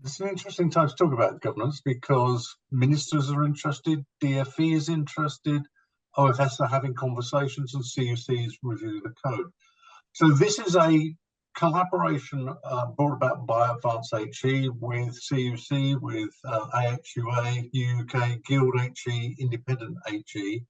It's an interesting time to talk about governance because ministers are interested, DfE is interested, OFS are having conversations, and CUC is reviewing the code. So this is a collaboration brought about by Advance HE with CUC, with AHUA, UK, Guild HE, Independent HE,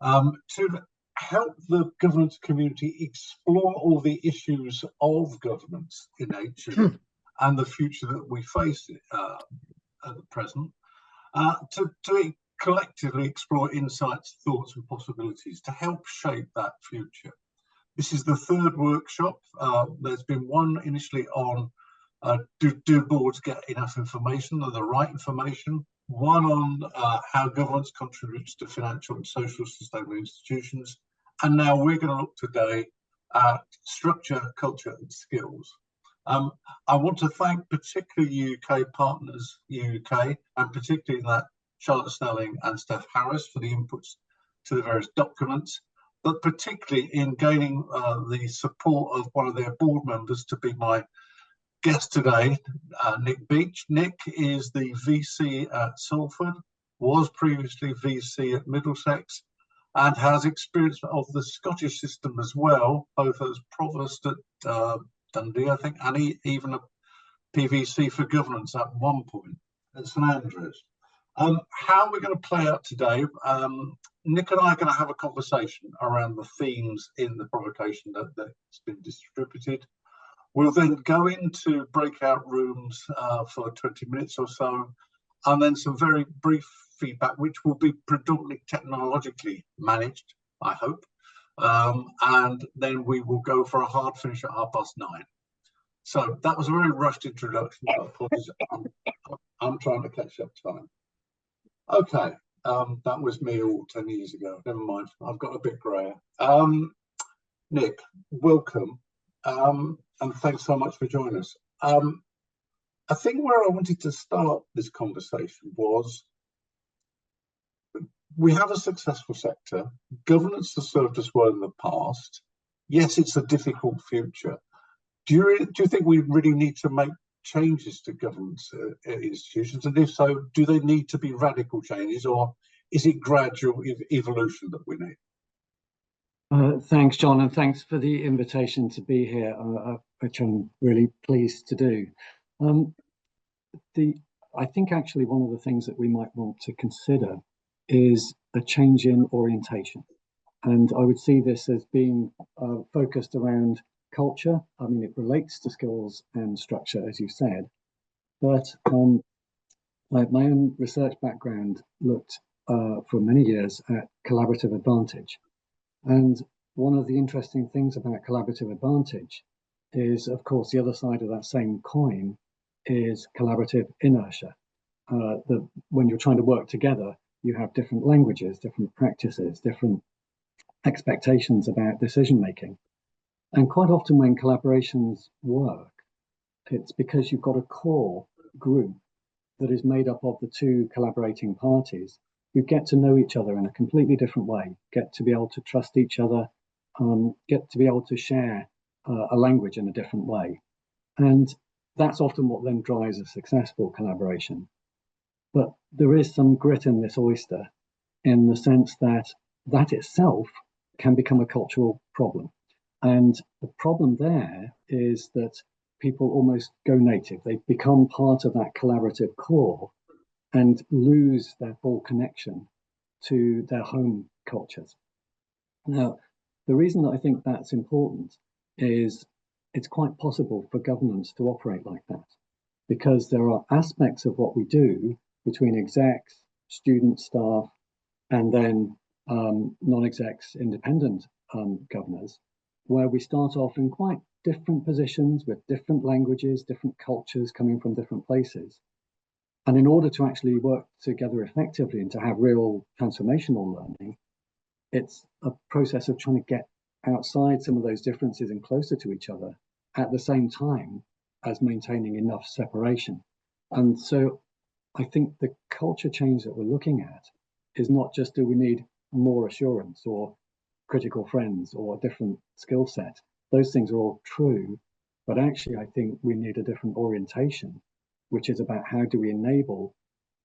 to help the governance community explore all the issues of governance in HE and the future that we face at the present, to collectively explore insights, thoughts and possibilities to help shape that future. This is the third workshop. There's been one initially on do boards get enough information or the right information, one on how governance contributes to financial and social sustainable institutions, and now we're going to look today at structure, culture and skills. I want to thank particularly UK partners, UK, and particularly that Charlotte Snelling and Steph Harris for the inputs to the various documents, but particularly in gaining the support of one of their board members to be my guest today, Nick Beach. Nick is the VC at Salford, was previously VC at Middlesex, and has experience of the Scottish system as well, both as provost at Dundee, I think, and even a PVC for governance at one point at St Andrews. How we're going to play out today, Nick and I are going to have a conversation around the themes in the provocation that's been distributed. We'll then go into breakout rooms for 20 minutes or so, and then some very brief feedback, which will be predominantly technologically managed, I hope. And then we will go for a hard finish at 9:30. So that was a very rushed introduction. I'm trying to catch up time. Okay, that was me all 10 years ago. Never mind, I've got a bit grayer. Nick, welcome, and thanks so much for joining us. I think where I wanted to start this conversation was, we have a successful sector. Governance has served us well in the past. Yes, it's a difficult future. Do you think we really need to make changes to governance institutions? And if so, do they need to be radical changes, or is it gradual evolution that we need? Thanks, John, and thanks for the invitation to be here, which I'm really pleased to do. I think actually one of the things that we might want to consider is a change in orientation. And I would see this as being focused around culture. I mean, it relates to skills and structure, as you said, but my own research background looked for many years at collaborative advantage. And one of the interesting things about collaborative advantage is, of course, the other side of that same coin is collaborative inertia. When you're trying to work together, you have different languages, different practices, different expectations about decision making. And quite often when collaborations work, it's because you've got a core group that is made up of the two collaborating parties who get to know each other in a completely different way, get to be able to trust each other, get to be able to share a language in a different way. And that's often what then drives a successful collaboration. But there is some grit in this oyster, in the sense that that itself can become a cultural problem. And the problem there is that people almost go native. They become part of that collaborative core and lose their full connection to their home cultures. Now, the reason that I think that's important is it's quite possible for governance to operate like that, because there are aspects of what we do between execs, student staff, and then non-execs, independent governors, where we start off in quite different positions with different languages, different cultures coming from different places. And in order to actually work together effectively and to have real transformational learning, it's a process of trying to get outside some of those differences and closer to each other at the same time as maintaining enough separation. And so I think the culture change that we're looking at is not just, do we need more assurance or critical friends or a different skill set? Those things are all true, but actually I think we need a different orientation which is about how do we enable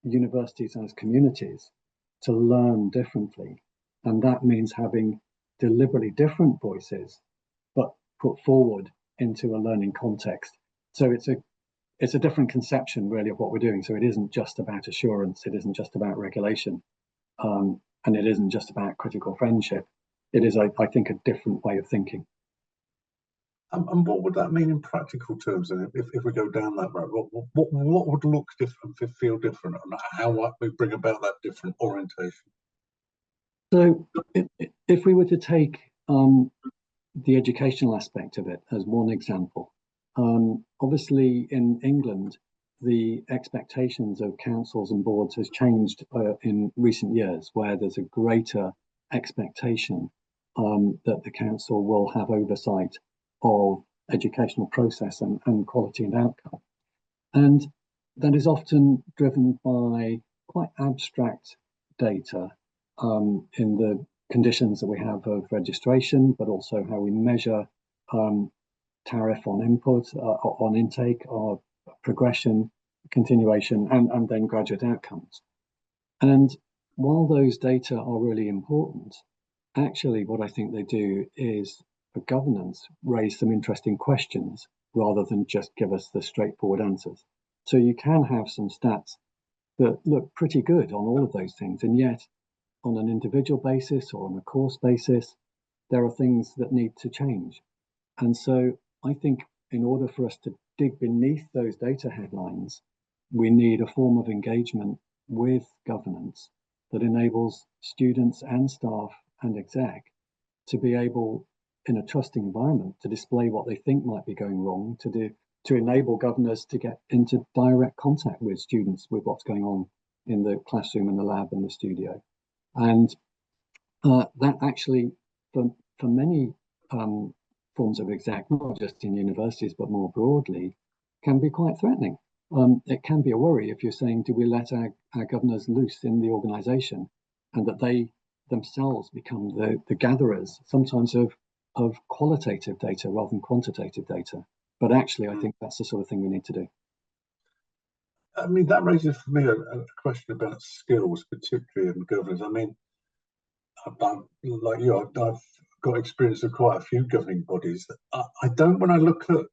universities as communities to learn differently. And that means having deliberately different voices, but put forward into a learning context. So it's a different conception really of what we're doing. So it isn't just about assurance, it isn't just about regulation, and it isn't just about critical friendship. It is, I think, a different way of thinking. And what would that mean in practical terms? And if we go down that road, what would look different, feel different, and how might we bring about that different orientation? So if we were to take the educational aspect of it as one example, obviously in England, the expectations of councils and boards has changed in recent years, where there's a greater expectation that the council will have oversight of educational process and quality and outcome. And that is often driven by quite abstract data in the conditions that we have of registration, but also how we measure tariff on input, on intake, or progression, continuation, and then graduate outcomes. And while those data are really important, actually what I think they do is, for governance, raise some interesting questions rather than just give us the straightforward answers. So you can have some stats that look pretty good on all of those things, and yet on an individual basis or on a course basis, there are things that need to change. And so I think in order for us to dig beneath those data headlines, we need a form of engagement with governance that enables students and staff and exec to be able, in a trusting environment, to display what they think might be going wrong, to enable governors to get into direct contact with students with what's going on in the classroom and the lab and the studio. And that actually, for many forms of exec, not just in universities, but more broadly, can be quite threatening. It can be a worry if you're saying, do we let our governors loose in the organization, and that they themselves become the gatherers, sometimes of qualitative data rather than quantitative data. But actually, I think that's the sort of thing we need to do. I mean, that raises for me a question about skills, particularly in governance. I mean, like you, I've got experience of quite a few governing bodies. I don't, when I look at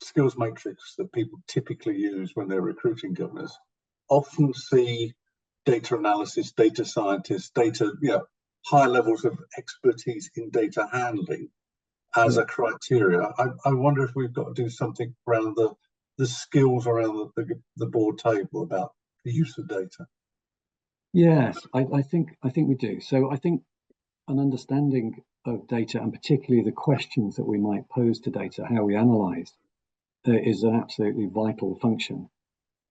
skills matrix that people typically use when they're recruiting governors, often see data analysis, data scientists, high levels of expertise in data handling as a criteria. I wonder if we've got to do something around the skills around the board table about the use of data. Yes, I think we do. So I think an understanding of data, and particularly the questions that we might pose to data, how we analyze, is an absolutely vital function.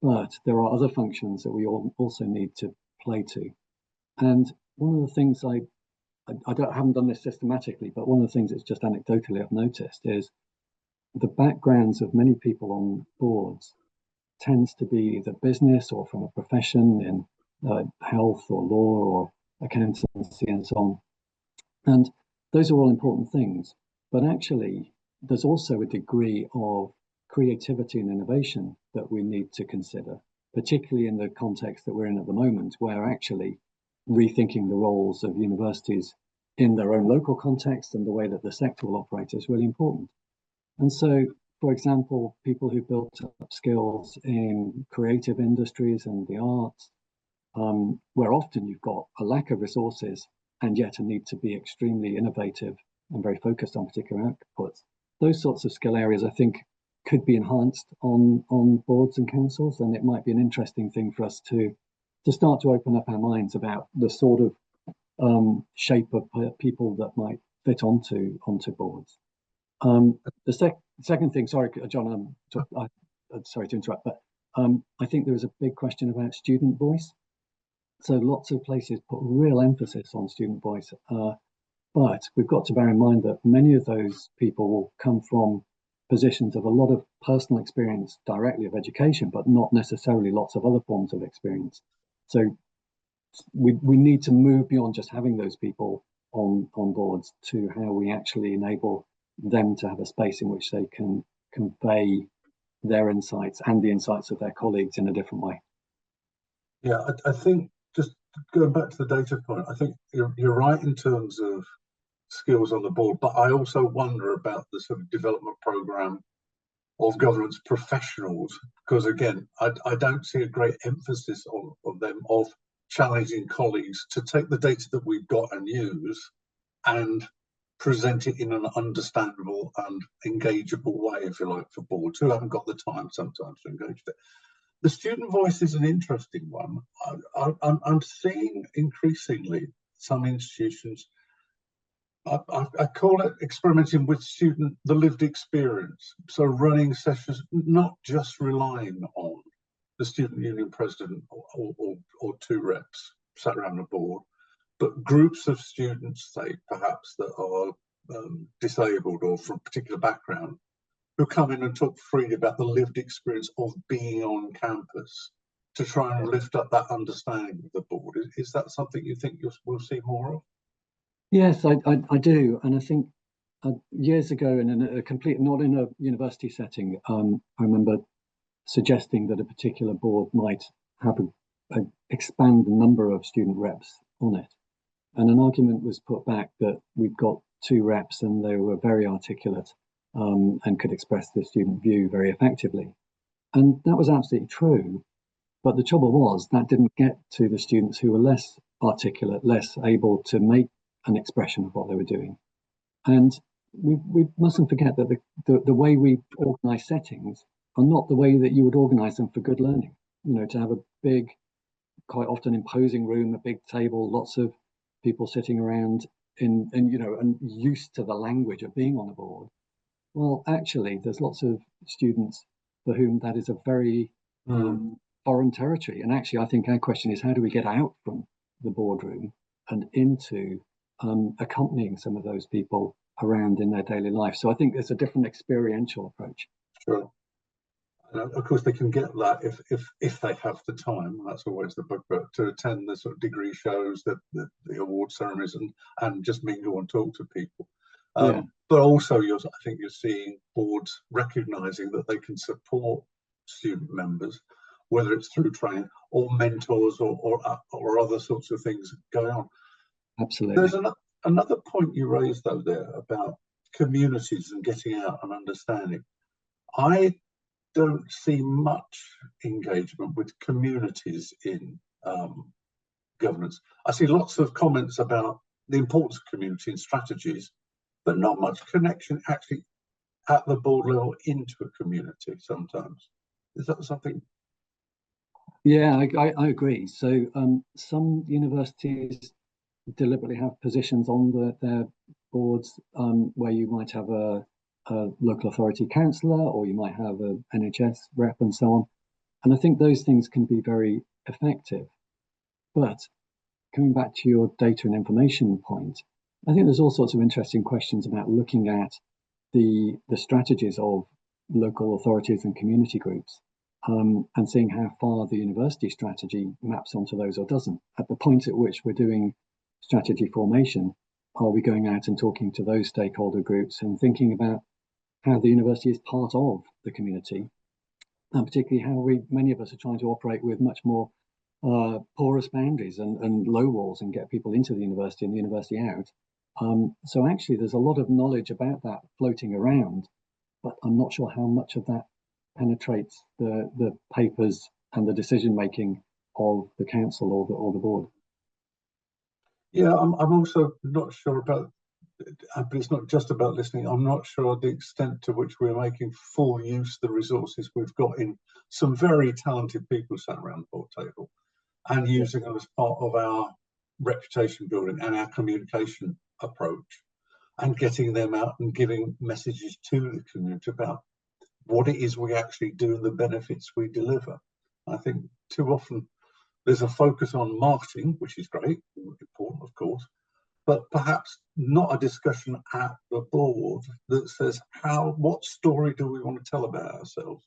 But there are other functions that we also need to play to. And one of the things I haven't done this systematically, but one of the things that's just anecdotally I've noticed is the backgrounds of many people on boards tends to be either business or from a profession in health or law or accountancy and so on. And those are all important things. But actually, there's also a degree of creativity and innovation that we need to consider, particularly in the context that we're in at the moment, where actually rethinking the roles of universities in their own local context and the way that the sector will operate is really important. And so, for example, people who built up skills in creative industries and the arts, where often you've got a lack of resources and yet a need to be extremely innovative and very focused on particular outputs. Those sorts of skill areas, I think, could be enhanced on boards and councils, and it might be an interesting thing for us to start to open up our minds about the sort of shape of people that might fit onto boards. The second thing, sorry, John, I'm sorry to interrupt, but I think there was a big question about student voice. So lots of places put real emphasis on student voice, but we've got to bear in mind that many of those people will come from positions of a lot of personal experience directly of education, but not necessarily lots of other forms of experience. So we need to move beyond just having those people on boards to how we actually enable them to have a space in which they can convey their insights and the insights of their colleagues in a different way. Yeah, I think just going back to the data point, I think you're right in terms of skills on the board, but I also wonder about the sort of development program of governance professionals, because again, I don't see a great emphasis on them of challenging colleagues to take the data that we've got and use and present it in an understandable and engageable way, if you like, for boards who haven't got the time sometimes to engage with it. The student voice is an interesting one. I'm seeing increasingly some institutions, I call it experimenting with the lived experience. So running sessions, not just relying on the student union president or two reps sat around the board, but groups of students, say perhaps that are disabled or from a particular background, who come in and talk freely about the lived experience of being on campus to try and lift up that understanding of the board. Is that something you think we'll see more of? Yes, I do. And I think years ago, in not in a university setting, I remember suggesting that a particular board might have expand the number of student reps on it. And an argument was put back that we've got two reps and they were very articulate and could express the student view very effectively. And that was absolutely true. But the trouble was that didn't get to the students who were less articulate, less able to make an expression of what they were doing. And we mustn't forget that the way we organize settings are not the way that you would organize them for good learning. You know, to have a big, quite often imposing room, a big table, lots of people sitting around and used to the language of being on a board. Well, actually, there's lots of students for whom that is a very foreign territory. And actually, I think our question is, how do we get out from the boardroom and into accompanying some of those people around in their daily life? So I think there's a different experiential approach. Sure. Of course, they can get that if they have the time. That's always the book, but to attend the sort of degree shows, the award ceremonies, and just mingle and talk to people. But also, I think you're seeing boards recognizing that they can support student members, whether it's through training or mentors or other sorts of things going on. Absolutely. There's another point you raised though there about communities and getting out and understanding. I don't see much engagement with communities in governance. I see lots of comments about the importance of community and strategies, but not much connection actually at the board level into a community sometimes. Is that something? Yeah, I agree. So some universities deliberately have positions on their boards where you might have a local authority councillor, or you might have an NHS rep and so on. And I think those things can be very effective. But coming back to your data and information point, I think there's all sorts of interesting questions about looking at the strategies of local authorities and community groups and seeing how far the university strategy maps onto those or doesn't. At the point at which we're doing strategy formation, are we going out and talking to those stakeholder groups and thinking about how the university is part of the community, and particularly how many of us are trying to operate with much more porous boundaries and low walls and get people into the university and the university out. So actually there's a lot of knowledge about that floating around, but I'm not sure how much of that penetrates the papers and the decision making of the council or the board. Yeah, I'm also not sure about, but it's not just about listening. I'm not sure the extent to which we're making full use of the resources we've got in some very talented people sat around the board table and using them as part of our reputation building and our communication approach and getting them out and giving messages to the community about what it is we actually do and the benefits we deliver. I think too often there's a focus on marketing, which is great, important of course, but perhaps not a discussion at the board that says what story do we want to tell about ourselves?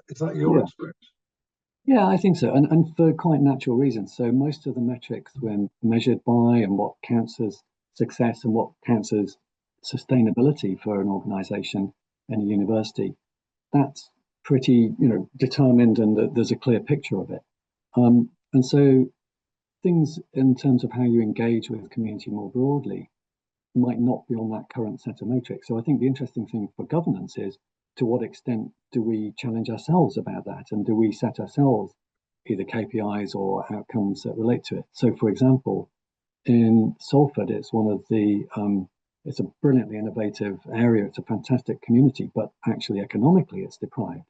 Is that your experience? Yeah, I think so, and for quite natural reasons. So most of the metrics when measured by and what counts as success and what counts as sustainability for an organization and a university that's pretty, determined, and that there's a clear picture of it. And so things in terms of how you engage with community more broadly might not be on that current set of matrix. So I think the interesting thing for governance is, to what extent do we challenge ourselves about that, and do we set ourselves either KPIs or outcomes that relate to it? So, for example, in Salford, it's one of the it's a brilliantly innovative area. It's a fantastic community, but actually economically it's deprived.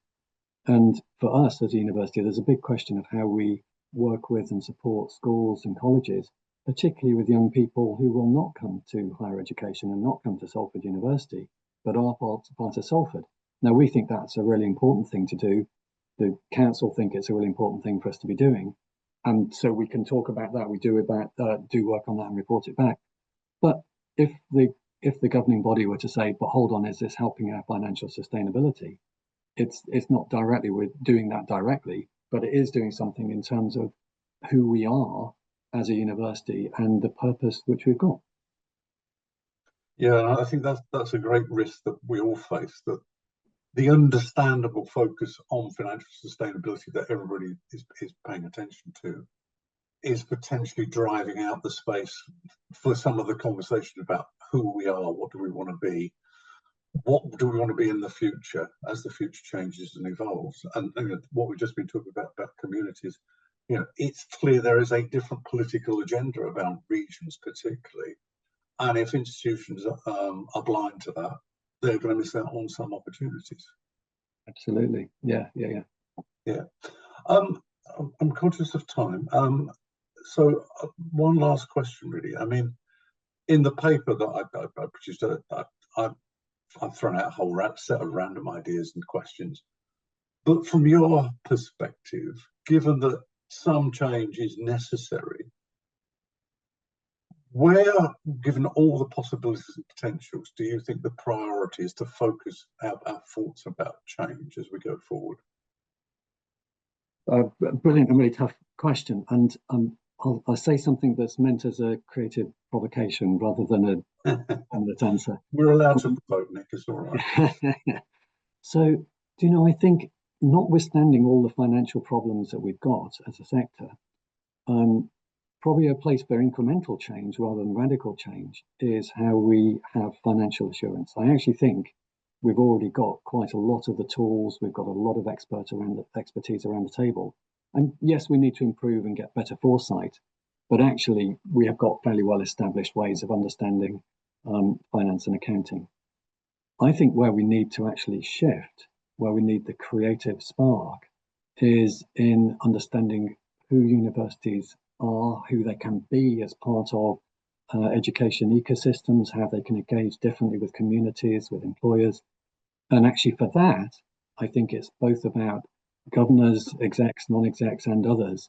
And for us as a university, there's a big question of how we work with and support schools and colleges, particularly with young people who will not come to higher education and not come to Salford University, but are part of Salford. Now, we think that's a really important thing to do. The council think it's a really important thing for us to be doing. And so we can talk about that. We do work on that and report it back. But if the governing body were to say, but hold on, is this helping our financial sustainability? It's not directly, we're doing that directly, but it is doing something in terms of who we are as a university and the purpose which we've got. Yeah, I think that's a great risk that we all face, that the understandable focus on financial sustainability that everybody is paying attention to is potentially driving out the space for some of the conversation about who we are, what do we want to be, what do we want to be in the future as the future changes and evolves. And what we've just been talking about communities, it's clear there is a different political agenda around regions particularly. And if institutions are blind to that, they're going to miss out on some opportunities. Absolutely. Yeah. I'm conscious of time. So one last question, really. I mean, in the paper that I produced, I've thrown out a whole set of random ideas and questions. But from your perspective, given that some change is necessary, where, given all the possibilities and potentials, do you think the priority is to focus our thoughts about change as we go forward? Brilliant and really tough question. And I'll say something that's meant as a creative provocation rather than a permanent answer. We're allowed to vote, Nick, it's all right. So, I think, notwithstanding all the financial problems that we've got as a sector, probably a place for incremental change rather than radical change is how we have financial assurance. I actually think we've already got quite a lot of the tools. We've got a lot of expertise around the table. And yes, we need to improve and get better foresight, but actually we have got fairly well established ways of understanding finance and accounting. I think where we need to actually shift, where we need the creative spark, is in understanding who universities are, who they can be as part of education ecosystems, how they can engage differently with communities, with employers. And actually for that, I think it's both about governors, execs, non-execs and others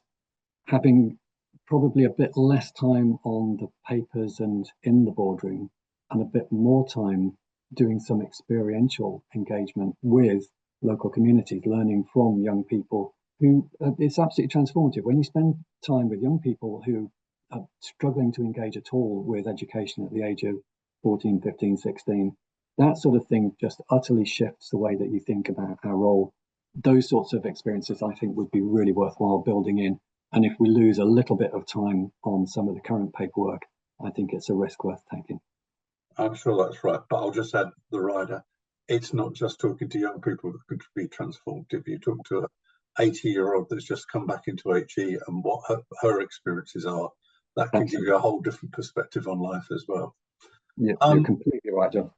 having probably a bit less time on the papers and in the boardroom and a bit more time doing some experiential engagement with local communities, learning from young people who it's absolutely transformative. When you spend time with young people who are struggling to engage at all with education at the age of 14, 15, 16, that sort of thing just utterly shifts the way that you think about our role. Those sorts of experiences, I think, would be really worthwhile building in. And if we lose a little bit of time on some of the current paperwork, I think it's a risk worth taking. I'm sure that's right, but I'll just add the rider. It's not just talking to young people that could be transformed. If you talk to an 80-year-old that's just come back into HE and what her experiences are, that can give you a whole different perspective on life as well. Yeah, you're completely right, John.